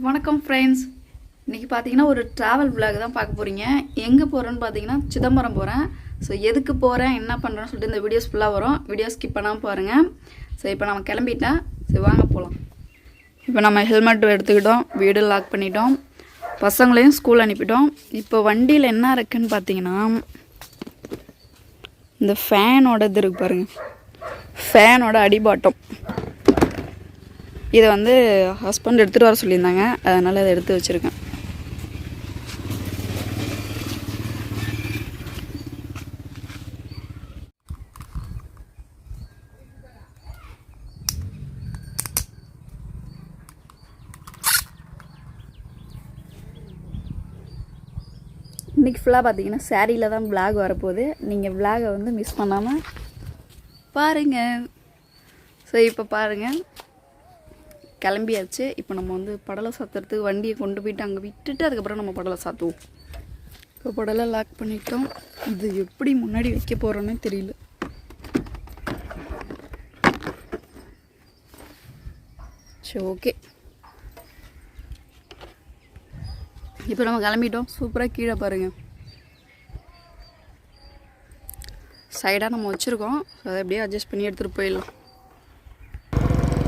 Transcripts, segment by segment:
வணக்கம் ஃப்ரெண்ட்ஸ். இன்றைக்கி பார்த்தீங்கன்னா ஒரு ட்ராவல் விளாக் தான் பார்க்க போகிறீங்க. எங்கே போகிறேன்னு பார்த்தீங்கன்னா சிதம்பரம் போகிறேன். ஸோ எதுக்கு போகிறேன் என்ன பண்ணுறேன்னு சொல்லிட்டு இந்த வீடியோஸ் ஃபுல்லாக வரும். வீடியோ ஸ்கிப் பண்ணாமல் பாருங்கள். ஸோ இப்போ நம்ம கிளம்பிட்டேன். சரி வாங்க போகலாம். இப்போ நம்ம ஹெல்மெட் எடுத்துக்கிட்டோம், வீடு லாக் பண்ணிட்டோம், பசங்களையும் ஸ்கூல் அனுப்பிட்டோம். இப்போ வண்டியில் என்ன இருக்குன்னு பார்த்தீங்கன்னா இந்த ஃபேனோட இது இருக்கு பாருங்கள், ஃபேனோட அடிபாட்டம். இதை வந்து ஹஸ்பண்ட் எடுத்துகிட்டு வர சொல்லியிருந்தாங்க, அதனால் அதை எடுத்து வச்சுருக்கேன். இன்றைக்கி ஃபுல்லாக பார்த்தீங்கன்னா சாரியில் தான் விளாக் வரப்போகுது. நீங்கள் விளாகை வந்து மிஸ் பண்ணாமல் பாருங்கள். ஸோ இப்போ பாருங்கள், கிளம்பியாச்சு. இப்போ நம்ம வந்து படலை சாத்துறதுக்கு வண்டியை கொண்டு போயிட்டு அங்கே விட்டுட்டு அதுக்கப்புறம் நம்ம படலை சாத்துவோம். இப்போ படலை லாக் பண்ணிட்டோம். இது எப்படி முன்னாடி வைக்க போகிறோன்னே தெரியல. சரி ஓகே, இப்போ நம்ம கிளம்பிட்டோம். சூப்பராக கீழே பாருங்கள், சைடாக நம்ம வச்சுருக்கோம். அதை அப்படியே அட்ஜஸ்ட் பண்ணி எடுத்துகிட்டு போயிடலாம்.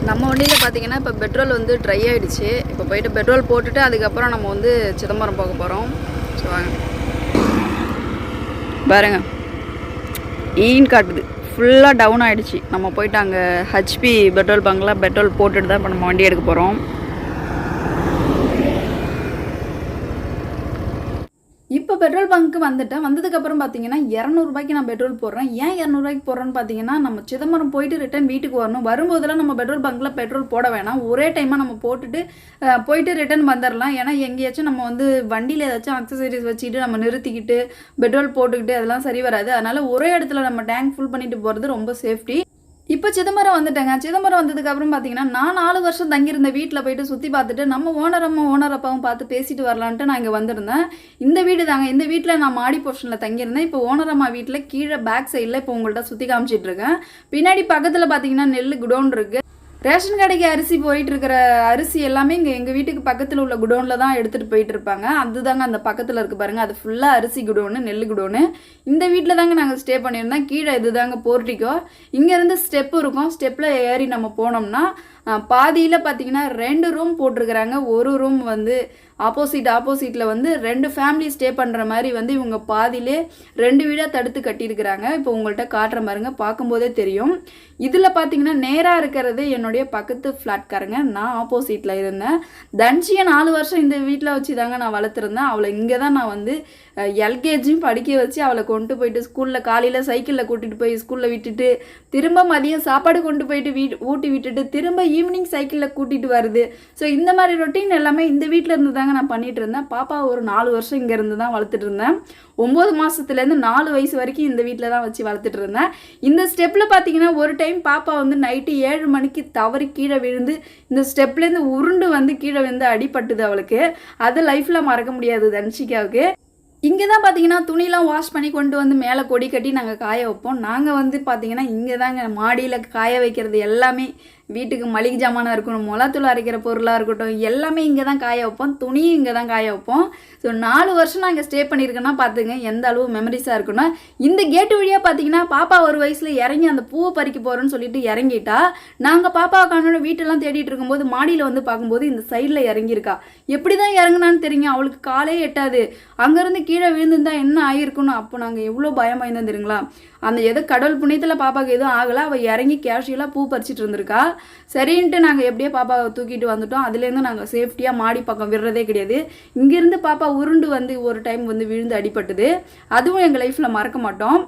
நம்ம வண்டியில் பார்த்தீங்கன்னா இப்போ பெட்ரோல் வந்து ட்ரை ஆகிடுச்சு. இப்போ போயிட்டு பெட்ரோல் போட்டுட்டு அதுக்கப்புறம் நம்ம வந்து சிதம்பரம் போக போகிறோம். ஸோ வாங்க பாருங்க, ஈன் காட்டுது, ஃபுல்லாக டவுன் ஆகிடுச்சு. நம்ம போயிட்டு அங்கே ஹெச்பி பெட்ரோல் பங்கில் பெட்ரோல் போட்டுட்டு தான் இப்போ நம்ம வண்டி எடுக்க போகிறோம். இப்போ பெட்ரோல் பங்க்கு வந்துட்டேன். வந்ததுக்கப்புறம் பார்த்தீங்கன்னா 200 நான் பெட்ரோல் போடுறேன். ஏன் 200 போடுறேன்னு பார்த்தீங்கன்னா, நம்ம சிதம்பரம் போயிட்டு ரிட்டன் வீட்டுக்கு வரணும். வரும்போதெல்லாம் நம்ம பெட்ரோல் பங்க்கில் பெட்ரோல் போட வேணாம், ஒரே டைமாக நம்ம போட்டுட்டு போயிட்டு ரிட்டன் வந்துடலாம். ஏன்னா எங்கேயாச்சும் நம்ம வந்து வண்டியில் ஏதாச்சும் அக்சசரிஸ் வச்சுக்கிட்டு நம்ம நிறுத்திக்கிட்டு பெட்ரோல் போட்டுக்கிட்டு அதெல்லாம் சரி வராது. அதனால் ஒரே இடத்துல நம்ம டேங்க் ஃபுல் பண்ணிட்டு போகிறது ரொம்ப சேஃப்டி. இப்போ சிதம்பரம் வந்துட்டேங்க. சிதம்பரம் வந்ததுக்கப்புறம் பார்த்தீங்கன்னா நான் 4 வருஷம் தங்கியிருந்த வீட்டில் போயிட்டு சுற்றி பார்த்துட்டு நம்ம ஓனர் அப்பாவும் பார்த்து பேசிட்டு வரலான்ட்டு நான் இங்கே வந்திருந்தேன். இந்த வீடு தாங்க, இந்த வீட்டில் நான் மாடி போர்ஷனில் தங்கியிருந்தேன். இப்போ ஓனர் அம்மா வீட்டில் கீழே பேக் சைடில் இப்போ உங்கள்கிட்ட சுற்றி காமிச்சிட்டு இருக்கேன். பின்னாடி பக்கத்தில் பார்த்தீங்கன்னா நெல் குடோன் இருக்குது. ரேஷன் கடைக்கு அரிசி போயிட்டு இருக்கிற அரிசி எல்லாமே இங்கே எங்கள் வீட்டுக்கு பக்கத்தில் உள்ள குடோனில் தான் எடுத்துகிட்டு போயிட்டு இருப்பாங்க. அதுதாங்க அந்த பக்கத்தில் இருக்குது பாருங்கள், அது ஃபுல்லாக அரிசி குடோனு, நெல் குடோனு. இந்த வீட்டில் தாங்க நாங்கள் ஸ்டே பண்ணியிருந்தோம். கீழே இது தாங்க போர்ட்டிக்கோ. இங்கேருந்து ஸ்டெப்பு இருக்கும். ஸ்டெப்பில் ஏறி நம்ம போனோம்னா பாதியில் பார்த்தீங்கன்னா 2 ரூம் போட்டிருக்கிறாங்க. ஒரு ரூம் வந்து ஆப்போசிட்டில் வந்து 2 ஃபேமிலி ஸ்டே பண்ணுற மாதிரி வந்து இவங்க பாதியிலே 2 வீடாக தடுத்து கட்டியிருக்கிறாங்க. இப்போ உங்கள்கிட்ட காட்டுற மாதிரிங்க, பார்க்கும்போதே தெரியும். இதில் பார்த்தீங்கன்னா நேராக இருக்கிறது என்னுடைய பக்கத்து ஃப்ளாட்காரங்க. நான் ஆப்போசிட்டில் இருந்தேன். தன்ஷியை 4 வருஷம் இந்த வீட்டில் வச்சு தாங்க நான் வளர்த்துருந்தேன். அவளை இங்கே தான் நான் வந்து எல்கேஜியும் படிக்க வச்சு அவளை கொண்டு போயிட்டு ஸ்கூலில் காலையில் சைக்கிளில் கூட்டிகிட்டு போய் ஸ்கூலில் விட்டுட்டு திரும்ப மதியம் சாப்பாடு கொண்டு போயிட்டு ஊட்டி விட்டுட்டு திரும்ப ஈவினிங் சைக்கிளில் கூட்டிகிட்டு வருது. ஸோ இந்த மாதிரி ரொட்டீன் எல்லாமே இந்த வீட்டில் இருந்து தாங்க நான் பண்ணிகிட்டு இருந்தேன். பாப்பா ஒரு 4 வருஷம் இங்கே இருந்து தான் வளர்த்துட்டு இருந்தேன். 9 மாதத்துலேருந்து 4 வயசு வரைக்கும் இந்த வீட்டில் தான் வச்சு வளர்த்துட்டு இருந்தேன். இந்த ஸ்டெப்பில் பார்த்தீங்கன்னா ஒரு டைம் பாப்பா வந்து நைட்டு 7 மணிக்கு தவறி கீழே விழுந்து இந்த ஸ்டெப்லேருந்து உருண்டு வந்து கீழே வந்து அடிபட்டுது அவளுக்கு. அது லைஃப்பில் மறக்க முடியாது தன்ஷிகாவுக்கு. இங்கே தான் பார்த்தீங்கன்னா துணிலாம் வாஷ் பண்ணி கொண்டு வந்து மேலே கொடி கட்டி நாங்கள் காய வைப்போம். நாங்கள் வந்து பார்த்தீங்கன்னா இங்கே தாங்க மாடியில் காய வைக்கிறது எல்லாமே. வீட்டுக்கு மளிகை ஜாமானாக இருக்கணும், மிளகாத்தூள் அரைக்கிற பொருளாக இருக்கட்டும், எல்லாமே இங்கே தான் காய வைப்போம். துணியும் இங்கே தான் காய வைப்போம். ஸோ 4 வருஷம் நான் இங்கே ஸ்டே பண்ணியிருக்கேன்னா பார்த்துங்க எந்த அளவு மெமரிஸாக இருக்குன்னா. இந்த கேட்டு வழியாக பார்த்தீங்கன்னா பாப்பா ஒரு வயசில் இறங்கி அந்த பூவை பறிக்க போகிறோன்னு சொல்லிட்டு இறங்கிட்டா. நாங்கள் பாப்பாவை காணோட வீட்டெல்லாம் தேடிட்டு இருக்கும்போது மாடியில் வந்து பார்க்கும்போது இந்த சைடில் இறங்கியிருக்கா. எப்படி தான் இறங்குனான்னு தெரியுங்க, அவளுக்கு காலே எட்டாது. அங்கேருந்து கீழே விழுந்துருந்தா என்ன ஆகிருக்குன்னு அப்போ நாங்கள் எவ்வளோ பயமாயிருந்தோம் தெரியுங்களா. அந்த எதோ கடவுள் புண்ணியத்தில் பாப்பாவுக்கு எதுவும் ஆகலை. அவள் இறங்கி கேஷுவலாக பூ பறிச்சிட்டு இருந்திருக்கா. சரின்ட்டு நாங்கள் எப்படியே பாப்பாவை தூக்கிட்டு வந்துட்டோம். அதுலேருந்து நாங்கள் சேஃப்டியாக மாடி பக்கம் விடுறதே கிடையாது. இங்கேருந்து பாப்பா உருண்டு வந்து ஒரு டைம் வந்து விழுந்து அடிபட்டுது. அதுவும் எங்கள் லைஃப்பில் மறக்க மாட்டோம்.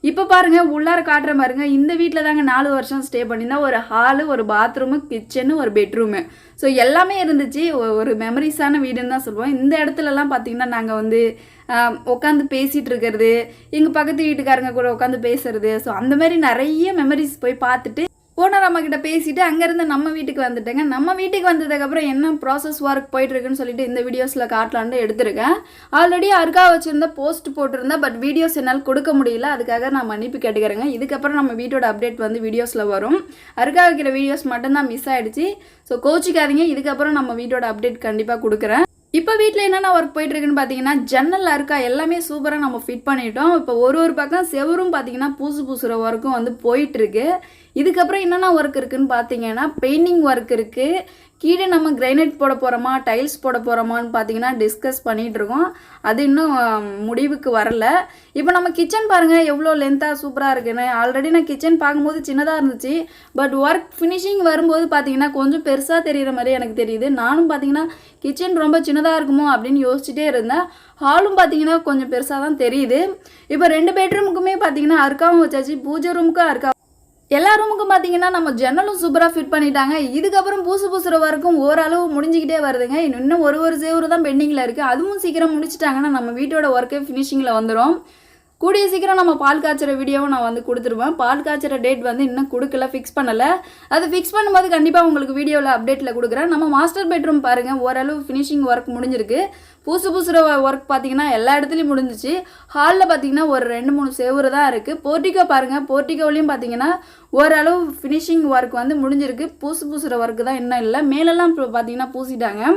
இப்போ பாருங்கள் உள்ளார காட்டுற பாருங்க, இந்த வீட்டில் தாங்க 4 வருஷம் ஸ்டே பண்ணியிருந்தா. ஒரு ஹாலு, ஒரு பாத்ரூமு, கிச்சனு, ஒரு பெட்ரூமு. ஸோ எல்லாமே இருந்துச்சு. ஒரு மெமரிஸான வீடுன்னு தான் சொல்லுவோம். இந்த இடத்துலலாம் பார்த்தீங்கன்னா நாங்கள் வந்து உட்காந்து பேசிகிட்டு இருக்கிறது, எங்கள் பக்கத்து வீட்டுக்காரங்க கூட உட்காந்து பேசுறது. ஸோ அந்த மாதிரி நிறைய மெமரிஸ் போய் பார்த்துட்டு ஓனர் அம்மா கிட்ட பேசிட்டு அங்கேருந்து நம்ம வீட்டுக்கு வந்துட்டேங்க. நம்ம வீட்டுக்கு வந்ததுக்கப்புறம் என்ன ப்ராசஸ் ஒர்க் போயிட்டுருக்குன்னு சொல்லிட்டு இந்த வீடியோஸில் காட்டலான்னு எடுத்திருக்கேன். ஆல்ரெடி அருகா வச்சுருந்த போஸ்ட் போட்டிருந்தேன், பட் வீடியோஸ் என்னால் கொடுக்க முடியல. அதுக்காக நான் மன்னிப்பு கேட்டுக்கிறேங்க. இதுக்கப்புறம் நம்ம வீட்டோட அப்டேட் வந்து வீடியோஸில் வரும். அருகா வைக்கிற வீடியோஸ் மட்டும்தான் மிஸ் ஆகிடுச்சு. ஸோ கோச்சிக்காதீங்க, இதுக்கப்புறம் நம்ம வீட்டோட அப்டேட் கண்டிப்பாக கொடுக்குறேன். இப்போ வீட்டில் என்னென்ன ஒர்க் போயிட்டுருக்குன்னு பார்த்தீங்கன்னா, ஜன்னல் அருக்கா எல்லாமே சூப்பராக நம்ம ஃபிட் பண்ணிட்டோம். இப்போ ஒரு பக்கம் செவரும் பார்த்தீங்கன்னா பூசுகிற ஒர்க்கும் வந்து போயிட்டுருக்கு. இதுக்கப்புறம் என்னென்ன ஒர்க் இருக்குதுன்னு பார்த்தீங்கன்னா, பெயிண்டிங் ஒர்க் இருக்குது. கீழே நம்ம கிரைனைட் போட போகிறோமா, டைல்ஸ் போட போகிறோமான்னு பார்த்தீங்கன்னா டிஸ்கஸ் பண்ணிகிட்ருக்கோம். அது இன்னும் முடிவுக்கு வரல. இப்போ நம்ம கிச்சன் பாருங்கள் எவ்வளோ லென்த்தாக சூப்பராக இருக்குன்னு. ஆல்ரெடி நான் கிச்சன் பார்க்கும்போது சின்னதாக இருந்துச்சு, பட் ஒர்க் ஃபினிஷிங் வரும்போது பார்த்தீங்கன்னா கொஞ்சம் பெருசாக தெரிகிற மாதிரி எனக்கு தெரியுது. நானும் பார்த்தீங்கன்னா கிச்சன் ரொம்ப சின்னதாக இருக்குமோ அப்படின்னு யோசிச்சுட்டே இருந்தேன். ஹாலும் பார்த்தீங்கன்னா கொஞ்சம் பெருசாக தான் தெரியுது. இப்போ 2 பெட்ரூமுக்குமே பார்த்தீங்கன்னா அருக்காவும் வச்சாச்சு, பூஜை ரூமுக்கும் அருக்கா. எல்லா ரூமுக்கும் பார்த்தீங்கன்னா நம்ம ஜன்னலும் சூப்பராக ஃபிட் பண்ணிட்டாங்க. இதுக்கப்புறம் பூசுகிற வரைக்கும் ஓரளவு முடிஞ்சிக்கிட்டே வருதுங்க. இன்னும் ஒரு சேவரு தான் பெண்டிங்கில் இருக்குது. அதுவும் சீக்கிரம் முடிச்சிட்டாங்கன்னா நம்ம வீட்டோட ஒர்க்கே ஃபினிஷிங்கில் வந்துடும். கூடிய சீக்கிரம் நம்ம பால் காய்ச்சற வீடியோவும் நான் வந்து கொடுத்துருவேன். பால் காய்ச்சற டேட் வந்து இன்னும் கொடுக்கல, ஃபிக்ஸ் பண்ணலை. அது ஃபிக்ஸ் பண்ணும்போது கண்டிப்பாக உங்களுக்கு வீடியோவில் அப்டேட்டில் கொடுக்குறேன். நம்ம மாஸ்டர் பெட்ரூம் பாருங்கள், ஓரளவு ஃபினிஷிங் ஒர்க் முடிஞ்சிருக்கு. பூசுகிற ஒர்க் பார்த்தீங்கன்னா எல்லா இடத்துலையும் முடிஞ்சிச்சு. ஹாலில் பார்த்தீங்கன்னா ஒரு 2-3 சேவரு தான் இருக்குது. போர்ட்டிகோ பாருங்கள், போர்ட்டிகோலையும் பார்த்தீங்கன்னா ஓரளவு ஃபினிஷிங் ஒர்க் வந்து முடிஞ்சிருக்கு. பூசுகிற ஒர்க்கு தான் இன்னும் இல்லை. மேலெல்லாம் இப்போ பார்த்தீங்கன்னா பூசிட்டாங்க.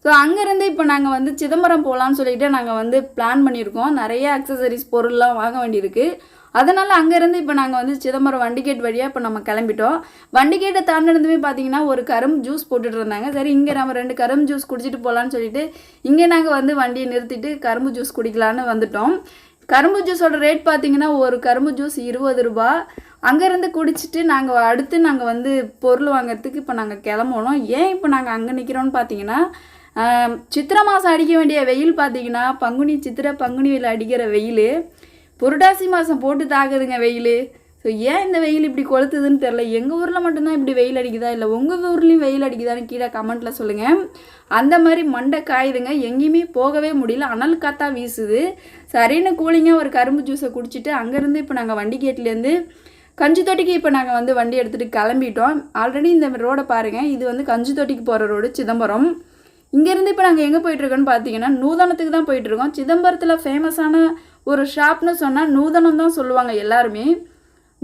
ஸோ அங்கேருந்து இப்போ நாங்கள் வந்து சிதம்பரம் போகலான்னு சொல்லிட்டு நாங்கள் வந்து பிளான் பண்ணியிருக்கோம். நிறைய அக்சசரிஸ் பொருள்லாம் வாங்க வேண்டியிருக்கு. அதனால் அங்கேருந்து இப்போ நாங்கள் வந்து சிதம்பரம் வண்டிகேட் வழியாக இப்போ நம்ம கிளம்பிட்டோம். வண்டிகேட்டை தாண்டினதுமே பார்த்தீங்கன்னா ஒரு கரும்பு ஜூஸ் போட்டுட்டு இருந்தாங்க. சரி இங்கே நம்ம 2 கரும்பு ஜூஸ் குடிச்சிட்டு போகலான்னு சொல்லிட்டு இங்கே நாங்கள் வந்து வண்டியை நிறுத்திட்டு கரும்பு ஜூஸ் குடிக்கலான்னு வந்துட்டோம். கரும்பு ஜூஸோட ரேட் பார்த்தீங்கன்னா ஒரு கரும்பு ஜூஸ் 20 ரூபா. அங்கேருந்து குடிச்சிட்டு நாங்கள் வந்து பொருள் வாங்கிறதுக்கு இப்போ நாங்கள் கிளம்பணும். ஏன் இப்போ நாங்கள் அங்கே நிற்கிறோன்னு பார்த்தீங்கன்னா, சித்திரை மாதம் அடிக்க வேண்டிய வெயில் பார்த்தீங்கன்னா பங்குனி வெயில் அடிக்கிற வெயில் புரட்டாசி மாதம் போட்டு தாக்குதுங்க வெயில். ஸோ ஏன் இந்த வெயில் இப்படி கொளுத்துதுன்னு தெரில. எங்கள் ஊரில் மட்டும்தான் இப்படி வெயில் அடிக்குதா, இல்லை உங்கள் ஊர்லேயும் வெயில் அடிக்குதான்னு கீழே கமெண்ட்டில் சொல்லுங்கள். அந்த மாதிரி மண்டை காயுதுங்க, எங்கேயுமே போகவே முடியல, அனல் காற்றா வீசுது. சரின்னு கூலிங்காக ஒரு கரும்பு ஜூஸை குடிச்சிட்டு அங்கேருந்து இப்போ நாங்கள் வண்டிகேட்லேருந்து கஞ்சி தொட்டிக்கு இப்போ நாங்கள் வந்து வண்டி எடுத்துகிட்டு கிளம்பிட்டோம். ஆல்ரெடி இந்த ரோடை பாருங்கள், இது வந்து கஞ்சி தொட்டிக்கு போகிற ரோடு சிதம்பரம். இங்கேருந்து இப்போ நாங்கள் எங்கே போயிட்டுருக்கோன்னு பார்த்தீங்கன்னா நூதனத்துக்கு தான் போயிட்டுருக்கோம். சிதம்பரத்தில் ஃபேமஸான ஒரு ஷாப்னு சொன்னால் நூதனம் தான் சொல்லுவாங்க எல்லாருமே.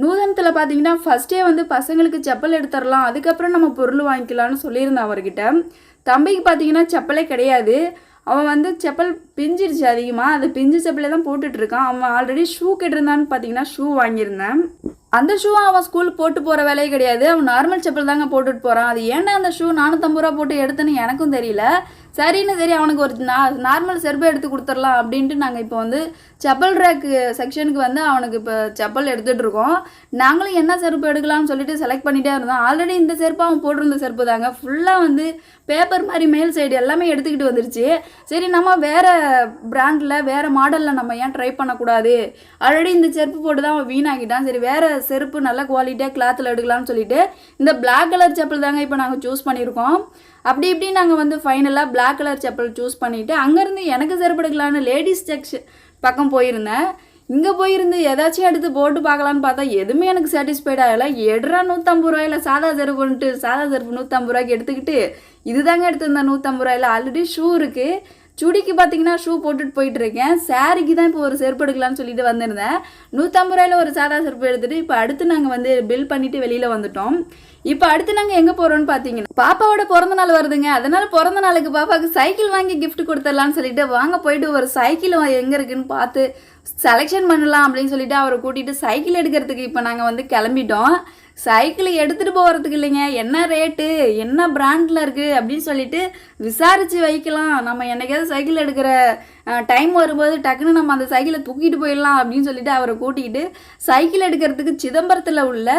நூதனத்தில் பார்த்தீங்கன்னா ஃபஸ்ட்டே வந்து பசங்களுக்கு செப்பல் எடுத்துடலாம், அதுக்கப்புறம் நம்ம பொருள் வாங்கிக்கலான்னு சொல்லியிருந்தேன் அவர்கிட்ட. தம்பிக்கு பார்த்தீங்கன்னா செப்பலே கிடையாது. அவன் வந்து செப்பல் பிஞ்சிருச்சு அதிகமாக, அது பிஞ்சு செப்பலே தான் போட்டுட்ருக்கான். அவன் ஆல்ரெடி ஷூ கேட்டிருந்தான்னு பார்த்தீங்கன்னா ஷூ வாங்கியிருந்தேன். அந்த ஷூவை அவன் ஸ்கூல் போட்டு போகிற வேலையே கிடையாது, அவன் நார்மல் செப்பல் தாங்க போட்டுட்டு போகிறான். அது ஏன்னா அந்த ஷூ 450 ரூபா போட்டு எடுத்தேன்னு எனக்கும் தெரியல. சரின்னு சரி அவனுக்கு ஒரு நார்மல் செருப்பு எடுத்து கொடுத்துடலாம் அப்படின்ட்டு நாங்கள் இப்போ வந்து செப்பல் ரேக்கு செக்ஷனுக்கு வந்து அவனுக்கு இப்போ செப்பல் எடுத்துகிட்ருக்கோம். நாங்களும் என்ன செருப்பு எடுக்கலாம்னு சொல்லிட்டு செலக்ட் பண்ணிகிட்டே இருந்தோம். ஆல்ரெடி இந்த செருப்பு அவன் போட்டிருந்த செருப்பு தாங்க, ஃபுல்லாக வந்து பேப்பர் மாதிரி மேல் சைடு எல்லாமே எடுத்துக்கிட்டு வந்துருச்சு. சரி நம்ம வேறு பிராண்டில் வேறு மாடலில் நம்ம ஏன் ட்ரை பண்ணக்கூடாது, ஆல்ரெடி இந்த செருப்பு போட்டு தான் அவன் வீணாக்கிட்டான். சரி வேறு செருப்பு நல்ல குவாலிட்டியாக கிளாத்தில் எடுக்கலாம்னு சொல்லிட்டு இந்த பிளாக் கலர் செப்பல் தாங்க இப்போ நாங்கள் சூஸ் பண்ணியிருக்கோம். அப்படி இப்படி நாங்கள் வந்து ஃபைனலாக பிளாக் கலர் செப்பல் சூஸ் பண்ணிவிட்டு அங்கேருந்து எனக்கு செருப்பு எடுக்கலான்னு லேடிஸ் செக்ஷன் பக்கம் போயிருந்தேன். இங்கே போயிருந்து ஏதாச்சும் எடுத்து போட்டு பார்க்கலான்னு பார்த்தா எதுவுமே எனக்கு சாட்டிஸ்ஃபைட் ஆகலை. எடுறா 150 ரூபாயில் சாதா செருப்புன்ட்டு சாதா செருப்பு 150 ரூபாய்க்கு எடுத்துக்கிட்டு இதுதாங்க எடுத்துருந்தேன் 150 ரூபாயில். ஆல்ரெடி ஷூ இருக்குது, சுடிக்கு பார்த்தீங்கன்னா ஷூ போட்டுட்டு போயிட்டுருக்கேன். சாரிக்கு தான் இப்போ ஒரு செருப்பு எடுக்கலான்னு சொல்லிட்டு வந்திருந்தேன். 150 ரூபாயில் ஒரு சாதா செருப்பு எடுத்துகிட்டு இப்போ அடுத்து நாங்கள் வந்து பில் பண்ணிவிட்டு வெளியில் வந்துட்டோம். இப்போ அடுத்து நாங்கள் எங்கே போகிறோன்னு பார்த்தீங்கன்னா பாப்பாவோட பிறந்த நாள் வருதுங்க. அதனால் பிறந்த நாளுக்கு பாப்பாவுக்கு சைக்கிள் வாங்கி கிஃப்ட் கொடுத்துடலான்னு சொல்லிட்டு வாங்க போயிட்டு ஒரு சைக்கிள் எங்கே இருக்குதுன்னு பார்த்து செலெக்ஷன் பண்ணலாம் அப்படின்னு சொல்லிட்டு அவரை கூட்டிகிட்டு சைக்கிள் எடுக்கிறதுக்கு இப்போ நாங்கள் வந்து கிளம்பிட்டோம். சைக்கிள் எடுத்துகிட்டு போகிறதுக்கு இல்லைங்க, என்ன ரேட்டு என்ன பிராண்டில் இருக்குது அப்படின்னு சொல்லிட்டு விசாரித்து வைக்கலாம். நம்ம என்னைக்காவது சைக்கிள் எடுக்கிற டைம் வரும்போது டக்குன்னு நம்ம அந்த சைக்கிளை தூக்கிட்டு போயிடலாம் அப்படின்னு சொல்லிட்டு அவரை கூட்டிகிட்டு சைக்கிள் எடுக்கிறதுக்கு சிதம்பரத்தில் உள்ள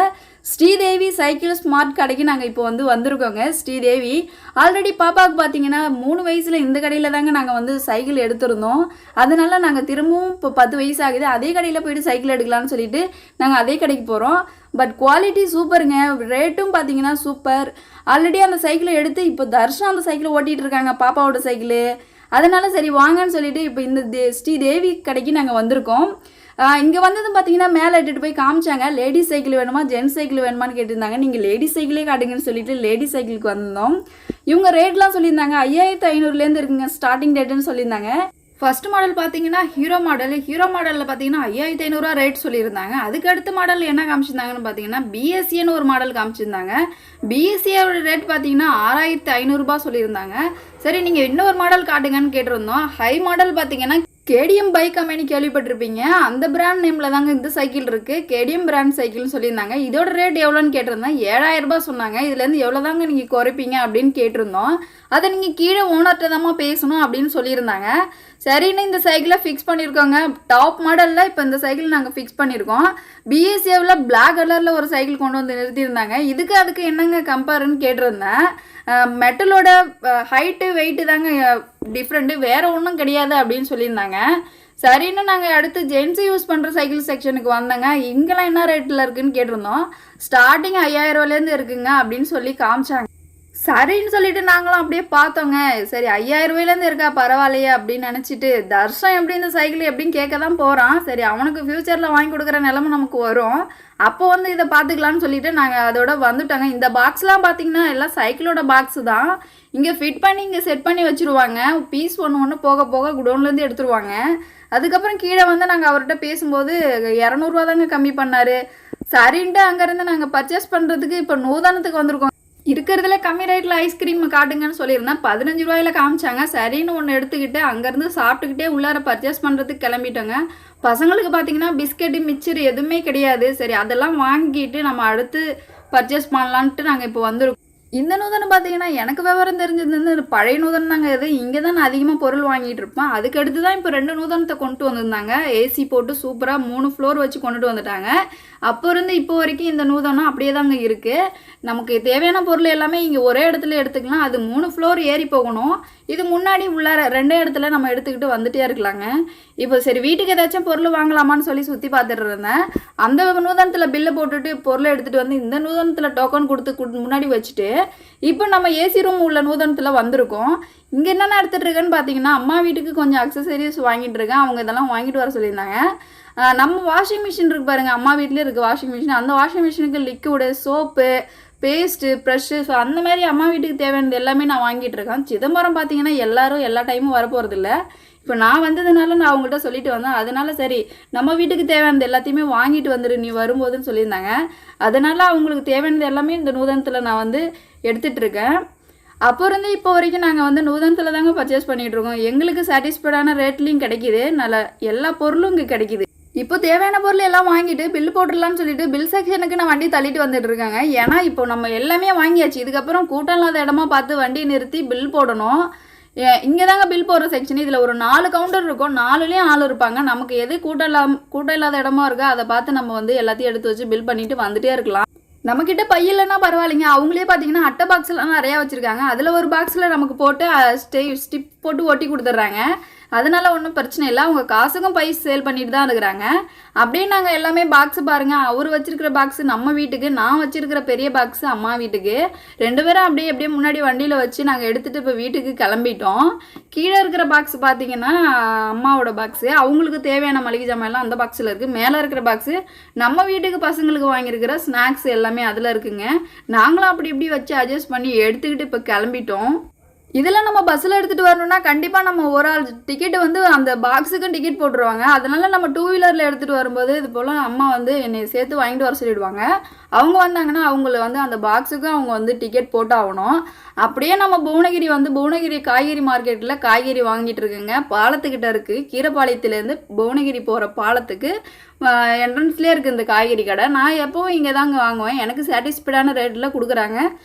ஸ்ரீதேவி சைக்கிள் ஸ்மார்ட் கடைக்கு நாங்கள் இப்போ வந்து வந்திருக்கோங்க. ஸ்ரீதேவி ஆல்ரெடி பாப்பாவுக்கு பார்த்தீங்கன்னா 3 வயசில் இந்த கடையில் தாங்க நாங்கள் வந்து சைக்கிள் எடுத்திருந்தோம். அதனால நாங்கள் திரும்பவும் இப்போ 10 வயசு ஆகுது, அதே கடையில் போய்ட்டு சைக்கிள் எடுக்கலாம்னு சொல்லிட்டு நாங்கள் அதே கடைக்கு போகிறோம். பட் குவாலிட்டி சூப்பருங்க, ரேட்டும் பார்த்தீங்கன்னா சூப்பர். ஆல்ரெடி அந்த சைக்கிளை எடுத்து இப்போ தர்ஷனம் அந்த சைக்கிளை ஓட்டிகிட்டு இருக்காங்க பாப்பாவோட சைக்கிள். அதனால சரி வாங்கன்னு சொல்லிட்டு இப்போ இந்த ஸ்ரீதேவி கடைக்கு நாங்கள் வந்திருக்கோம். இங்கே வந்தது பார்த்தீங்கன்னா மேலே எடுத்துகிட்டு போய் காமிச்சாங்க. லேடிஸ் சைக்கிள் வேணுமா ஜென்ஸ் சைக்கிள் வேணுமான்னு கேட்டிருந்தாங்க. நீங்கள் லேடிஸ் சைக்கிளே காட்டுங்கன்னு சொல்லிட்டு லேடிஸ் சைக்கிளுக்கு வந்தோம். இவங்க ரேட்லாம் சொல்லியிருந்தாங்க 5500 இருக்குங்க ஸ்டார்டிங் ரேட்டுன்னு சொல்லியிருந்தாங்க. ஃபர்ஸ்ட் மாடல் பார்த்தீங்கன்னா ஹீரோ மாடலில் பார்த்தீங்கன்னா 5500 ரேட் சொல்லியிருந்தாங்க. அதுக்கு அடுத்த மாடல் என்ன காமிச்சிருந்தாங்கன்னு பார்த்தீங்கன்னா பிஎஸ்சின்னு ஒரு மாடல் காமிச்சிருந்தாங்க. பிஎஸ்சியோட ரேட் பார்த்தீங்கன்னா 6500 சொல்லியிருந்தாங்க. சரி நீங்கள் இன்னொரு மாடல் காட்டுங்கன்னு கேட்டிருந்தோம். ஹை மாடல் பார்த்தீங்கன்னா கேடிஎம் பைக் கம்பெனி கேள்விப்பட்டிருப்பீங்க. அந்த பிராண்ட் நேமில் தாங்க இந்த சைக்கிள் இருக்குது. கேடிஎம் பிராண்ட் சைக்கிள்னு சொல்லியிருந்தாங்க. இதோட ரேட் எவ்வளோன்னு கேட்டிருந்தேன். 7000 சொன்னாங்க. இதுலேருந்து எவ்வளோ தாங்க நீங்கள் குறைப்பீங்க அப்படின்னு கேட்டிருந்தோம். அதை நீங்கள் கீழே ஓனர்கிட்ட தாம்மா பேசணும் அப்படின்னு சொல்லியிருந்தாங்க. சரின்னு இந்த சைக்கிளை ஃபிக்ஸ் பண்ணியிருக்கோங்க. டாப் மாடலில் இப்போ இந்த சைக்கிள் நாங்கள் ஃபிக்ஸ் பண்ணியிருக்கோம். பிஎஸ்சியில் பிளாக் கலரில் ஒரு சைக்கிள் கொண்டு வந்து நிறுத்தியிருந்தாங்க. அதுக்கு என்னங்க கம்பேர்னு கேட்டிருந்தேன். மெட்டலோட ஹைட்டு வெயிட்டு தாங்க டிஃப்ரெண்ட்டு, வேறு ஒன்றும் கிடையாது அப்படின்னு சொல்லியிருந்தாங்க. சரின்னு நாங்கள் அடுத்து ஜென்ஸு யூஸ் பண்ணுற சைக்கிள் செக்ஷனுக்கு வந்தோங்க. இங்கெல்லாம் என்ன ரேட்டில் இருக்குதுன்னு கேட்டிருந்தோம். ஸ்டார்டிங் 5000 இருக்குங்க அப்படின்னு சொல்லி காமிச்சாங்க. சரின்னு சொல்லிட்டு நாங்களும் அப்படியே பார்த்தோங்க. சரி 5000 இருக்கா பரவாயில்லையே அப்படின்னு நினச்சிட்டு தர்ஷம் எப்படி இந்த சைக்கிள் எப்படின்னு கேட்க தான் போகிறான். சரி அவனுக்கு ஃப்யூச்சரில் வாங்கி கொடுக்குற நிலமை நமக்கு வரும், அப்போ இதை பார்த்துக்கலான்னு சொல்லிட்டு நாங்கள் அதோட வந்துட்டோங்க. இந்த பாக்ஸ்லாம் பார்த்தீங்கன்னா எல்லாம் சைக்கிளோட பாக்ஸு தான். இங்கே ஃபிட் பண்ணி இங்கே செட் பண்ணி வச்சுருவாங்க. பீஸ் ஒன்று போக போக குடோன்லேருந்து எடுத்துருவாங்க. அதுக்கப்புறம் கீழே நாங்கள் அவர்கிட்ட பேசும்போது 200 தாங்க கம்மி பண்ணார். சரின்ட்டு அங்கேருந்து நாங்கள் பர்ச்சேஸ் பண்ணுறதுக்கு இப்போ நூதானத்துக்கு வந்திருக்கோம். இருக்கிறதுல கம்மி ரேட்டில் ஐஸ்கிரீம் காட்டுங்கன்னு சொல்லியிருந்தேன். 15 ரூபாயில் காமிச்சாங்க. சரின்னு ஒன்று எடுத்துக்கிட்டு அங்கேருந்து சாப்பிட்டுக்கிட்டே உள்ளார பர்ச்சேஸ் பண்ணுறதுக்கு கிளம்பிட்டோங்க. பசங்களுக்கு பார்த்தீங்கன்னா பிஸ்கெட்டு மிச்சர் எதுவுமே கிடையாது. சரி அதெல்லாம் வாங்கிட்டு நம்ம அடுத்து பர்ச்சேஸ் பண்ணலான்ட்டு நாங்கள் இப்போ வந்திருக்கோம். இந்த நூதனம் பார்த்தீங்கன்னா எனக்கு விவரம் தெரிஞ்சது பழைய நூதனம் தாங்க. இது இங்கே தான் நான் அதிகமாக பொருள் வாங்கிட்டு இருப்பேன். அதுக்கடுத்து தான் இப்போ 2 நூதனத்தை கொண்டு வந்திருந்தாங்க. ஏசி போட்டு சூப்பராக 3 ஃப்ளோர் வச்சு கொண்டுட்டு வந்துட்டாங்க. அப்போ இருந்து இப்போ வரைக்கும் இந்த நூதனம் அப்படியே தாங்க இருக்குது. நமக்கு தேவையான பொருள் எல்லாமே இங்கே ஒரே இடத்துல எடுத்துக்கலாம். அது 3 ஃப்ளோர் ஏறி போகணும். இது முன்னாடி உள்ளார 2 இடத்துல நம்ம எடுத்துக்கிட்டு வந்துட்டே இருக்கலாங்க. இப்போ சரி வீட்டுக்கு ஏதாச்சும் பொருள் வாங்கலாமான்னு சொல்லி சுற்றி பார்த்துட்டு இருந்தேன். அந்த நூதனத்தில் பில்லை போட்டுட்டு பொருளை எடுத்துகிட்டு வந்து இந்த நூதனத்தில் டோக்கன் கொடுத்து முன்னாடி வச்சுட்டு இப்போ நம்ம ஏசி ரூம் உள்ள நூதனத்தில் வந்திருக்கோம். இங்கே என்னென்ன எடுத்துகிட்டு இருக்கேன்னு பார்த்தீங்கன்னா அம்மா வீட்டுக்கு கொஞ்சம் அக்சசரிஸ் வாங்கிட்டு இருக்கேன். அவங்க இதெல்லாம் வாங்கிட்டு வர சொல்லியிருந்தாங்க. நம்ம வாஷிங் மிஷின் இருக்குது பாருங்கள், அம்மா வீட்டிலே இருக்குது வாஷிங் மிஷின். அந்த வாஷிங் மிஷினுக்கு liquid, soap, paste, brush, so அந்த மாதிரி அம்மா வீட்டுக்கு தேவையானது எல்லாமே நான் வாங்கிட்டு இருக்கேன். சிதம்பரம் பார்த்தீங்கன்னா எல்லாரும் எல்லா டைமும் வரப்போகிறதில்ல. இப்போ நான் வந்ததுனால நான் அவங்கள்ட்ட சொல்லிட்டு வந்தேன். அதனால சரி நம்ம வீட்டுக்கு தேவையானது எல்லாத்தையுமே வாங்கிட்டு வந்துடு நீ வரும்போதுன்னு சொல்லியிருந்தாங்க. அதனால் அவங்களுக்கு தேவையானது எல்லாமே இந்த நூதனத்தில் நான் எடுத்துகிட்டு இருக்கேன். அப்போ இருந்து இப்போ வரைக்கும் நாங்கள் நூதனத்தில் தாங்க பர்ச்சேஸ் பண்ணிகிட்ருக்கோம். எங்களுக்கு சாட்டிஸ்ஃபைடான ரேட்லேயும் கிடைக்கிது, நல்ல எல்லா பொருளும் இங்கே கிடைக்கிது. இப்போ தேவையான பொருள் எல்லாம் வாங்கிட்டு பில் போட்டுடலான்னு சொல்லிட்டு பில் செக்ஷனுக்கு நான் வண்டி தள்ளிட்டு வந்துட்டு இருக்காங்க. ஏன்னா இப்போ நம்ம எல்லாமே வாங்கியாச்சு. இதுக்கப்புறம் கூட்டம் இல்லாத இடமா பார்த்து வண்டி நிறுத்தி பில் போடணும். இங்கே தாங்க பில் போடுற செக்ஷன். இதில் ஒரு 4 கவுண்டர் இருக்கும். 4லேயும் ஆள் இருப்பாங்க. நமக்கு எது கூட்டம் இல்லாத இடமா இருக்கோ அதை பார்த்து நம்ம எல்லாத்தையும் எடுத்து வச்சு பில் பண்ணிட்டு வந்துட்டே இருக்கலாம். நம்மக்கிட்ட பையிலன்னா பரவாயில்லைங்க. அவங்களே பார்த்தீங்கன்னா அட்டை பாக்ஸ்லாம் நிறையா வச்சுருக்காங்க. அதில் ஒரு பாக்ஸில் நமக்கு போட்டு ஸ்டிப் போட்டு ஒட்டி கொடுத்துட்றாங்க. அதனால ஒன்றும் பிரச்சனை இல்லை. அவங்க காசுக்கும் பை சேல் பண்ணிட்டு தான் இருக்கிறாங்க. அப்படியே நாங்கள் எல்லாமே பாக்ஸு பாருங்கள். அவர் வச்சிருக்கிற பாக்ஸு நம்ம வீட்டுக்கு, நான் வச்சிருக்கிற பெரிய பாக்ஸு அம்மா வீட்டுக்கு. 2 பேரும் அப்படியே முன்னாடி வண்டியில் வச்சு நாங்கள் எடுத்துகிட்டு இப்போ வீட்டுக்கு கிளம்பிட்டோம். கீழே இருக்கிற பாக்ஸ் பார்த்தீங்கன்னா அம்மாவோட பாக்ஸு, அவங்களுக்கு தேவையான மளிகை ஜாமான் அந்த பாக்ஸில் இருக்குது. மேலே இருக்கிற பாக்ஸு நம்ம வீட்டுக்கு பசங்களுக்கு வாங்கியிருக்கிற ஸ்நாக்ஸ் எல்லாமே அதில் இருக்குங்க. நாங்களும் அப்படி இப்படி வச்சு அட்ஜஸ்ட் பண்ணி எடுத்துக்கிட்டு இப்போ கிளம்பிட்டோம். இதில் நம்ம பஸ்ஸில் எடுத்துகிட்டு வரணும்னா கண்டிப்பாக நம்ம ஒரு ஆள் டிக்கெட்டு அந்த பாக்ஸுக்கும் டிக்கெட் போட்டுருவாங்க. அதனால் நம்ம 2 வீலரில் எடுத்துகிட்டு வரும்போது இது போல் அம்மா என்னை சேர்த்து வாங்கிட்டு வர சொல்லிவிடுவாங்க. அவங்க வந்தாங்கன்னா அவங்கள அந்த பாக்ஸுக்கும் அவங்க டிக்கெட் போட்டாகணும். அப்படியே நம்ம புவனகிரி காய்கறி மார்க்கெட்டில் காய்கறி வாங்கிட்டு இருக்குங்க. பாலத்துக்கிட்ட இருக்குது. கீரப்பாளையத்துலேருந்து புவனகிரி போகிற பாலத்துக்கு என்ட்ரன்ஸ்லேயே இருக்குது இந்த காய்கறி கடை. நான் எப்போவும் இங்கே தாங்க வாங்குவேன். எனக்கு சாட்டிஸ்ஃபைடான ரேட்டில் கொடுக்குறாங்க.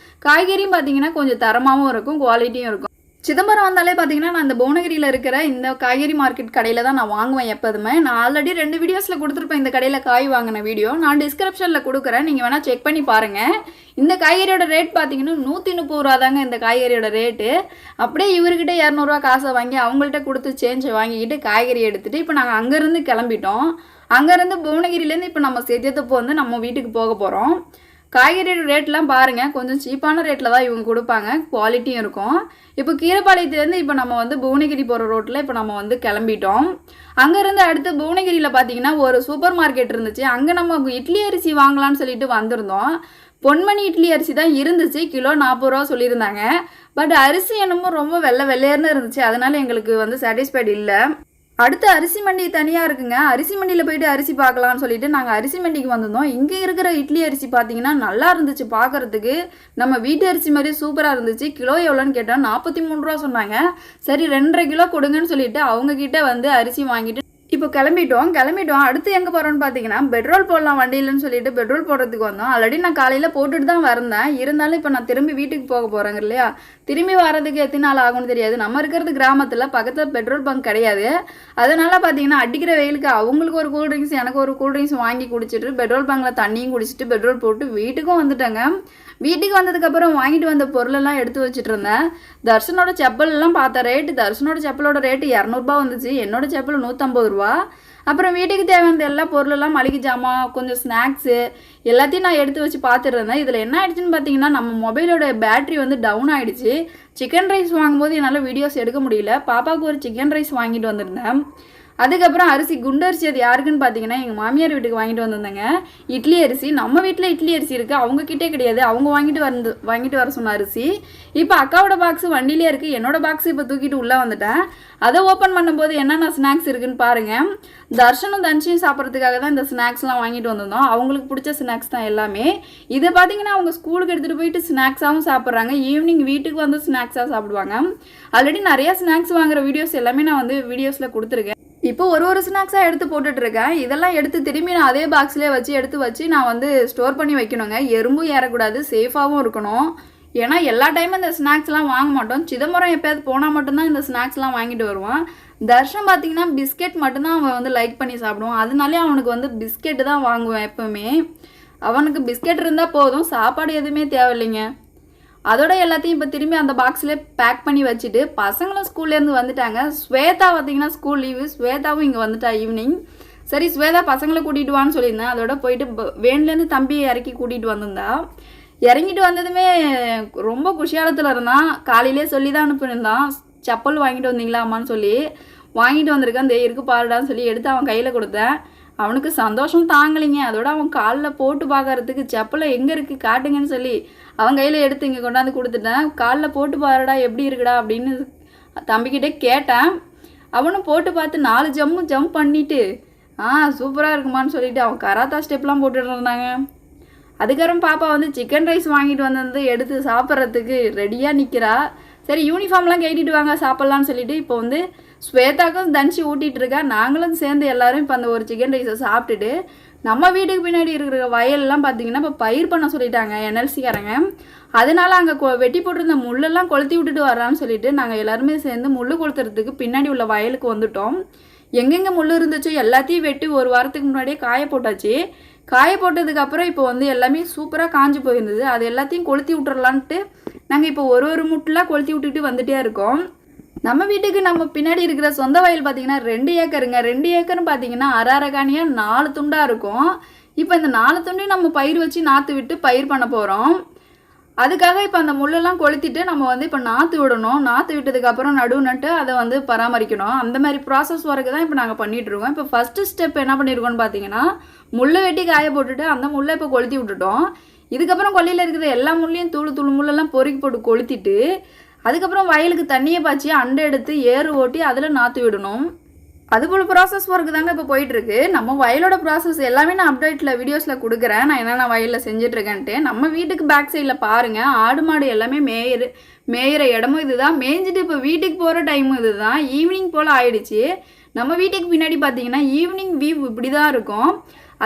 காய்கறியும் பார்த்தீங்கன்னா கொஞ்சம் தரமாகவும் இருக்கும், குவாலிட்டியும் இருக்கும். சிதம்பரம் வந்தாலே பார்த்தீங்கன்னா நான் இந்த புவனகிரியில் இருக்கிற இந்த காய்கறி மார்க்கெட் கடையில் தான் நான் வாங்குவேன் எப்போதுமே. நான் ஆல்ரெடி 2 வீடியோஸில் கொடுத்துருப்பேன் இந்த கடையில் காய் வாங்கின வீடியோ. நான் டிஸ்கிரிப்ஷனில் கொடுக்குறேன், நீங்கள் வேணால் செக் பண்ணி பாருங்கள். இந்த காய்கறியோட ரேட் பார்த்தீங்கன்னா 130 ரூபா தாங்க இந்த காய்கறியோட ரேட்டு. அப்படியே இவர்கிட்ட 200 ரூபா காசை வாங்கி அவங்கள்ட்ட கொடுத்து சேஞ்சை வாங்கிக்கிட்டு காய்கறி எடுத்துகிட்டு இப்போ நாங்கள் அங்கேருந்து கிளம்பிட்டோம். அங்கேருந்து புவனகிரிலேருந்து இப்போ நம்ம சேத்தியத்தப்போ நம்ம வீட்டுக்கு போக போகிறோம். காய்கறி ரேட்லாம் பாருங்கள், கொஞ்சம் சீப்பான ரேட்டில் தான் இவங்க கொடுப்பாங்க, குவாலிட்டியும் இருக்கும். இப்போ கீரப்பாளையத்துலேருந்து இப்போ நம்ம வந்து புவனகிரி போகிற ரோட்டில் இப்போ நம்ம வந்து கிளம்பிட்டோம். அங்கேருந்து அடுத்து புவனகிரியில் பார்த்தீங்கன்னா ஒரு சூப்பர் மார்க்கெட் இருந்துச்சு. அங்கே நம்ம இட்லி அரிசி வாங்கலாம்னு சொல்லிட்டு வந்திருந்தோம். பொன்மணி இட்லி அரிசி தான் இருந்துச்சு, கிலோ 40 ரூபா சொல்லியிருந்தாங்க. பட் அரிசி என்னமோ ரொம்ப வெள்ளையர்னு இருந்துச்சு, அதனால எங்களுக்கு வந்து சாட்டிஸ்ஃபைடு இல்லை. அடுத்து அரிசி மண்டி தனியாக இருக்குங்க. அரிசி மண்டியில் போயிட்டு அரிசி பார்க்கலான்னு சொல்லிட்டு நாங்கள் அரிசி மண்டிக்கு வந்திருந்தோம். இங்கே இருக்கிற இட்லி அரிசி பார்த்தீங்கன்னா நல்லா இருந்துச்சு பார்க்குறதுக்கு. நம்ம வீட்டு அரிசி மாதிரி சூப்பராக இருந்துச்சு. கிலோ எவ்வளோன்னு கேட்டால் 43 ரூபா சொன்னாங்க. சரி 2.5 கிலோ கொடுங்கன்னு சொல்லிட்டு அவங்கக்கிட்ட வந்து அரிசி வாங்கிட்டு இப்போ கிளம்பிட்டோம். அடுத்து எங்கே போகிறோன்னு பார்த்தீங்கன்னா பெட்ரோல் போடலாம் வண்டியிலன்னு சொல்லிட்டு பெட்ரோல் போடுறதுக்கு வந்தோம். ஆல்ரெடி நான் காலையில் போட்டுட்டு தான் வந்தேன். இருந்தாலும் இப்போ நான் திரும்பி வீட்டுக்கு போக போகிறேங்க இல்லையா, திரும்பி வர்றதுக்கு எத்தனை நாள் ஆகும்னு தெரியாது. நம்ம இருக்கிறது கிராமத்தில், பக்கத்தில் பெட்ரோல் பங்க் கிடையாது. அதனால் பார்த்தீங்கன்னா அடிக்கிற வெயிலுக்கு அவங்களுக்கு ஒரு கூல்ட்ரிங்க்ஸ், எனக்கு ஒரு கூல்ட்ரிங்க்ஸ் வாங்கி குடிச்சிட்டு பெட்ரோல் பங்கில் தண்ணியும் குடிச்சிட்டு பெட்ரோல் போட்டு வீட்டுக்கும் வந்துட்டேங்க. வீட்டுக்கு வந்ததுக்கப்புறம் வாங்கிட்டு வந்த பொருளெல்லாம் எடுத்து வச்சுட்டு இருந்தேன். தர்ஷனோட செப்பல்லாம் பார்த்த ரேட்டு, தர்ஷனோட செப்பலோட ரேட்டு 200 வந்துச்சு. என்னோட செப்பல் 150 ரூபா. அப்புறம் வீட்டுக்கு தேவையான எல்லா பொருளெல்லாம், மளிகை ஜாமான், கொஞ்சம் ஸ்நாக்ஸு எல்லாத்தையும் நான் எடுத்து வச்சு பார்த்துட்டு இருந்தேன். இதில் என்ன ஆயிடுச்சுன்னு பார்த்தீங்கன்னா நம்ம மொபைலோட பேட்ரி வந்து டவுன் ஆகிடுச்சு. சிக்கன் ரைஸ் வாங்கும்போது என்னால் வீடியோஸ் எடுக்க முடியல. பாப்பாவுக்கு ஒரு சிக்கன் ரைஸ் வாங்கிட்டு வந்திருந்தேன். அதுக்கப்புறம் அரிசி, குண்டு அரிசி, அது யாருக்குன்னு பார்த்தீங்கன்னா எங்கள் மாமியார் வீட்டுக்கு வாங்கிட்டு வந்திருந்தாங்க. இட்லி அரிசி, நம்ம வீட்டில் இட்லி அரிசி இருக்குது, அவங்கக்கிட்டே கிடையாது. அவங்க வாங்கிட்டு வர சொன்ன அரிசி. இப்போ அக்காவோட பாக்ஸு வண்டியிலே இருக்குது. என்னோடய பாக்ஸு இப்போ தூக்கிட்டு உள்ளே வந்துட்டேன். அதை ஓப்பன் பண்ணும்போது என்னென்ன ஸ்நாக்ஸ் இருக்குதுன்னு பாருங்கள். தர்ஷனும் தன்ஷியும் சாப்பிட்றதுக்காக தான் இந்த ஸ்நாக்ஸ்லாம் வாங்கிட்டு வந்திருந்தோம். அவங்களுக்கு பிடிச்ச ஸ்நாக்ஸ் தான் எல்லாமே. இதை பார்த்தீங்கன்னா அவங்க ஸ்கூலுக்கு எடுத்துகிட்டு போயிட்டு ஸ்நாக்ஸாகவும் சாப்பிட்றாங்க. ஈவினிங் வீட்டுக்கு வந்து ஸ்நாக்ஸாக சாப்பிடுவாங்க. ஆல்ரெடி நிறையா ஸ்நாக்ஸ் வாங்குகிற வீடியோஸ் எல்லாமே நான் வந்து வீடியோஸில் கொடுத்துருக்கேன். இப்போ ஒரு ஸ்நாக்ஸாக எடுத்து போட்டுட்ருக்கேன். இதெல்லாம் எடுத்து திரும்பி நான் அதே பாக்ஸ்லேயே எடுத்து வச்சு நான் வந்து ஸ்டோர் பண்ணி வைக்கணுங்க. எறும்பும் ஏறக்கூடாது, சேஃபாகவும் இருக்கணும். ஏன்னா எல்லா டைமும் இந்த ஸ்நாக்ஸ்லாம் வாங்க மாட்டோம். சிதம்பரம் எப்போயாவது போனால் மட்டும்தான் இந்த ஸ்நாக்ஸ்லாம் வாங்கிட்டு வருவான். தர்ஷன் பார்த்தீங்கன்னா பிஸ்கெட் மட்டும்தான் அவன் வந்து லைக் பண்ணி சாப்பிடுவான். அதனாலே அவனுக்கு வந்து பிஸ்கெட்டு தான் வாங்குவேன் எப்போவுமே. அவனுக்கு பிஸ்கெட் இருந்தால் போதும், சாப்பாடு எதுவுமே தேவையில்லைங்க. அதோட எல்லாத்தையும் இப்போ திரும்பி அந்த பாக்ஸ்லேயே பேக் பண்ணி வச்சுட்டு பசங்களும் ஸ்கூல்லேருந்து வந்துட்டாங்க. ஸ்வேதா பார்த்தீங்கன்னா ஸ்கூல் லீவு, ஸ்வேதாவும் இங்கே வந்துட்டா ஈவினிங். சரி ஸ்வேதா பசங்களை கூட்டிகிட்டு வான்னு சொல்லியிருந்தேன். அதோட போயிட்டு வேன்லேருந்து தம்பி இறக்கி கூட்டிகிட்டு வந்திருந்தா. இறங்கிட்டு வந்ததுமே ரொம்ப குஷியாலத்தில் இருந்தான். காலையிலே சொல்லி தான் அனுப்பியிருந்தான், செப்பல் வாங்கிட்டு வந்தீங்களா அம்மான்னு சொல்லி. வாங்கிட்டு வந்திருக்கான், இந்த இருக்கு பாருடான்னு சொல்லி எடுத்து அவன் கையில் கொடுத்தேன். அவனுக்கு சந்தோஷம் தாங்கலைங்க. அதோட அவன் காலில் போட்டு பார்க்கறதுக்கு செப்பலை எங்கே இருக்குது காட்டுங்கன்னு சொல்லி அவன் கையில் எடுத்து இங்கே கொண்டாந்து கொடுத்துட்டேன். காலில் போட்டு பாருடா எப்படி இருக்குடா அப்படின்னு தம்பிக்கிட்டே கேட்டேன். அவனும் போட்டு பார்த்து 4 ஜம்ப் பண்ணிவிட்டு சூப்பராக இருக்குமான்னு சொல்லிவிட்டு அவன் கராத்தா ஸ்டெப்லாம் போட்டுட்டு இருந்தாங்க. அதுக்கப்புறம் பாப்பா வந்து சிக்கன் ரைஸ் வாங்கிட்டு வந்து எடுத்து சாப்பிட்றதுக்கு ரெடியாக நிற்கிறா. சரி யூனிஃபார்ம்லாம் கட்டிட்டு வாங்க சாப்பிட்லான்னு சொல்லிட்டு இப்போ வந்து ஸ்வேதாக்கும் தன்ஷி ஊட்டிகிட்டு இருக்கா. நாங்களும் சேர்ந்து எல்லோரும் இப்போ அந்த ஒரு சிக்கன் ரைஸை சாப்பிட்டுட்டு நம்ம வீட்டுக்கு பின்னாடி இருக்கிற வயல்லாம் பார்த்தீங்கன்னா இப்போ பயிர் பண்ண சொல்லிட்டாங்க என்எல்சிக்காரங்க. அதனால அங்கே வெட்டி போட்டிருந்த முள்ளெல்லாம் கொளுத்தி விட்டுட்டு வரான்னு சொல்லிட்டு நாங்கள் எல்லாருமே சேர்ந்து முள் கொளுத்துறதுக்கு பின்னாடி உள்ள வயலுக்கு வந்துட்டோம். எங்கெங்கே முள் இருந்துச்சோ எல்லாத்தையும் வெட்டி ஒரு வாரத்துக்கு முன்னாடியே காய போட்டாச்சு. காய போட்டதுக்கப்புறம் இப்போ வந்து எல்லாமே சூப்பராக காஞ்சி போயிருந்தது. அது எல்லாத்தையும் கொளுத்தி விட்டுறலான்ட்டு நாங்கள் இப்போ ஒரு முட்டெலாம் கொளுத்தி விட்டுட்டு வந்துட்டே இருக்கோம். நம்ம வீட்டுக்கு நம்ம பின்னாடி இருக்கிற சொந்த வயல் பார்த்தீங்கன்னா 2 ஏக்கருங்க. 2 ஏக்கர்னு பார்த்தீங்கன்னா அரை 4 துண்டாக இருக்கும். இப்போ இந்த 4 துண்டையும் நம்ம பயிர் வச்சு நாற்று விட்டு பயிர் பண்ண போகிறோம். அதுக்காக இப்போ அந்த முள்ளெல்லாம் கொளுத்திட்டு நம்ம வந்து இப்போ நாற்று விடணும். நாற்று விட்டதுக்கப்புறம் நடு நட்டு அதை வந்து பராமரிக்கணும். அந்த மாதிரி ப்ராசஸ் ஒர்க்கு தான் இப்போ நாங்கள் பண்ணிகிட்ருக்கோம். இப்போ ஃபஸ்ட்டு ஸ்டெப் என்ன பண்ணியிருக்கோன்னு பார்த்தீங்கன்னா முள்ளை வெட்டி காய போட்டுட்டு அந்த முள்ளை இப்போ கொளுத்தி விட்டுட்டோம். இதுக்கப்புறம் கொல்லையில் இருக்கிற எல்லா முள்ளையும் தூள் முள்ளெல்லாம் பொறுக்கி போட்டு கொளுத்திட்டு அதுக்கப்புறம் வயலுக்கு தண்ணியை பாய்ச்சி அண்டை எடுத்து ஏறு ஓட்டி அதில் நாற்று விடணும். அதுபோல் ப்ராசஸ் ஒர்க்கு தாங்க இப்போ போயிட்டுருக்கு. நம்ம வயலோட ப்ராசஸ் எல்லாமே நான் அப்டேட்டில் வீடியோஸில் கொடுக்குறேன், நான் என்னென்ன வயலில் செஞ்சிட்ருக்கேன்ட்டு. நம்ம வீட்டுக்கு பேக் சைடில் பாருங்கள், ஆடு மாடு எல்லாமே மேயிற இடமும் இது தான். மேய்ஞ்சிட்டு இப்போ வீட்டுக்கு போகிற டைமும் இது தான். ஈவினிங் போல் ஆயிடுச்சு. நம்ம வீட்டுக்கு பின்னாடி பார்த்தீங்கன்னா ஈவினிங் வியூ இப்படி தான் இருக்கும்.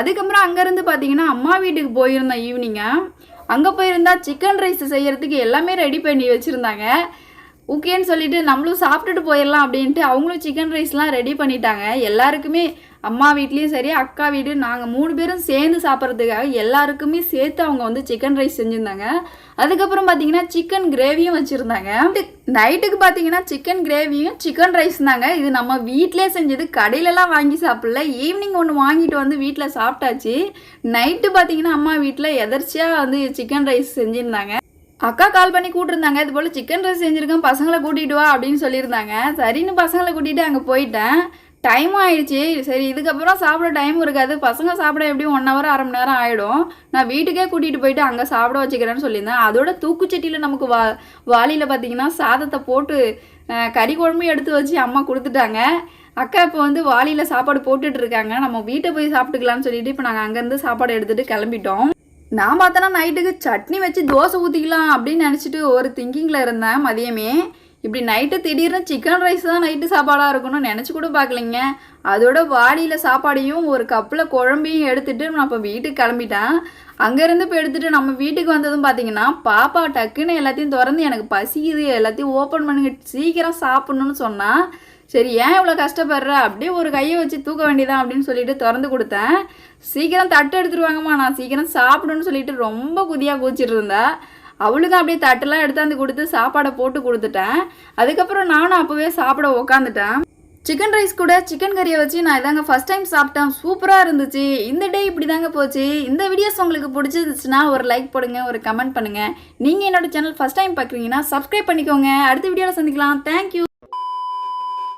அதுக்கப்புறம் அங்கேருந்து பார்த்தீங்கன்னா அம்மா வீட்டுக்கு போயிருந்தேன் ஈவினிங்க. அங்கே போயிருந்தா சிக்கன் ரைஸ் செய்கிறதுக்கு எல்லாமே ரெடி பண்ணி வச்சுருந்தாங்க. ஓகேன்னு சொல்லிட்டு நம்மளும் சாப்பிட்டுட்டு போயிடலாம் அப்படின்ட்டு அவங்களும் சிக்கன் ரைஸ்லாம் ரெடி பண்ணிட்டாங்க. எல்லாருக்குமே அம்மா வீட்லேயும் சரி அக்கா வீடு நாங்கள் 3 பேரும் சேர்ந்து சாப்பிட்றதுக்காக எல்லாருக்குமே சேர்த்து அவங்க வந்து சிக்கன் ரைஸ் செஞ்சுருந்தாங்க. அதுக்கப்புறம் பார்த்தீங்கன்னா சிக்கன் கிரேவியும் வச்சுருந்தாங்க. நைட்டுக்கு பார்த்தீங்கன்னா சிக்கன் கிரேவியும் சிக்கன் ரைஸ் தாங்க. இது நம்ம வீட்டிலே செஞ்சது, கடையிலலாம் வாங்கி சாப்பிடல. ஈவினிங் ஒன்று வாங்கிட்டு வந்து வீட்டில் சாப்பிட்டாச்சு. நைட்டு பார்த்தீங்கன்னா அம்மா வீட்டில் எதர்ச்சியாக வந்து சிக்கன் ரைஸ் செஞ்சுருந்தாங்க. அக்கா கால் பண்ணி கூப்பிட்டுருந்தாங்க, இது போல் சிக்கன் ரைஸ் செஞ்சுருக்கேன், பசங்களை கூட்டிகிட்டு வா அப்படின்னு சொல்லியிருந்தாங்க. சரின்னு பசங்களை கூட்டிகிட்டு அங்கே போயிட்டேன். டைமும் ஆயிடுச்சு. சரி இதுக்கப்புறம் சாப்பிட டைமும் இருக்காது, பசங்க சாப்பிட எப்படியும் 1 hour 1/2 மணி நேரம் ஆகிடும், நான் வீட்டுக்கே கூட்டிகிட்டு போயிட்டு அங்கே சாப்பிட வச்சுக்கிறேன்னு சொல்லியிருந்தேன். அதோட தூக்குச்சட்டியில் நமக்கு வாளியில் பார்த்தீங்கன்னா சாதத்தை போட்டு கறி குழம்பும் எடுத்து வச்சு அம்மா கொடுத்துட்டாங்க. அக்கா இப்போ வந்து வாளியில் சாப்பாடு போட்டுட்டு இருக்காங்க. நம்ம வீட்டை போய் சாப்பிட்டுக்கலான்னு சொல்லிட்டு இப்போ நாங்கள் அங்கேருந்து சாப்பாடு எடுத்துகிட்டு கிளம்பிட்டோம். நான் பார்த்தோன்னா நைட்டுக்கு சட்னி வச்சு தோசை ஊற்றிக்கலாம் அப்படின்னு நினச்சிட்டு ஒரு திங்கிங்கில் இருந்தேன் மதியமே. இப்படி நைட்டு திடீர்னு சிக்கன் ரைஸ் தான் நைட்டு சாப்பாடாக இருக்கணும்னு நினச்சி கூட பார்க்கலைங்க. அதோட வாடியில் சாப்பாடையும் ஒரு கப்பில் குழம்பையும் எடுத்துகிட்டு நான் இப்போ வீட்டுக்கு கிளம்பிட்டேன். அங்கேருந்து இப்போ எடுத்துகிட்டு நம்ம வீட்டுக்கு வந்ததும் பார்த்தீங்கன்னா பாப்பா டக்குன்னு எல்லாத்தையும் திறந்து எனக்கு பசிக்குது, எல்லாத்தையும் ஓப்பன் பண்ணுங்க, சீக்கிரம் சாப்பிட்ணுன்னு சொன்னால், சரி ஏன் இவ்வளோ கஷ்டப்படுற, அப்படியே ஒரு கையை வச்சு தூக்க வேண்டியதான் அப்படின்னு சொல்லிட்டு திறந்து கொடுத்தேன். சீக்கிரம் தட்டு எடுத்துருவாங்கம்மா, நான் சீக்கிரம் சாப்பிடணும்னு சொல்லிட்டு ரொம்ப குதியாக கூச்சிட்டு இருந்தேன். அவளுக்கும் அப்படியே தட்டெல்லாம் எடுத்தாந்து கொடுத்து சாப்பாடை போட்டு கொடுத்துட்டேன். அதுக்கப்புறம் நானும் அப்போவே சாப்பிட உக்காந்துட்டேன். சிக்கன் ரைஸ் கூட சிக்கன் கறியை வச்சு நான் இதாங்க ஃபஸ்ட் டைம் சாப்பிட்டேன். சூப்பராக இருந்துச்சு. இந்த டே இப்படி தாங்க போச்சு. இந்த வீடியோஸ் உங்களுக்கு பிடிச்சிருந்துச்சுன்னா ஒரு லைக் போடுங்க, ஒரு கமெண்ட் பண்ணுங்கள். நீங்கள் என்னோட சேனல் ஃபஸ்ட் டைம் பார்க்குறீங்கன்னா சப்ஸ்கிரைப் பண்ணிக்கோங்க. அடுத்த வீடியோவில் சந்திக்கலாம். தேங்க்யூ.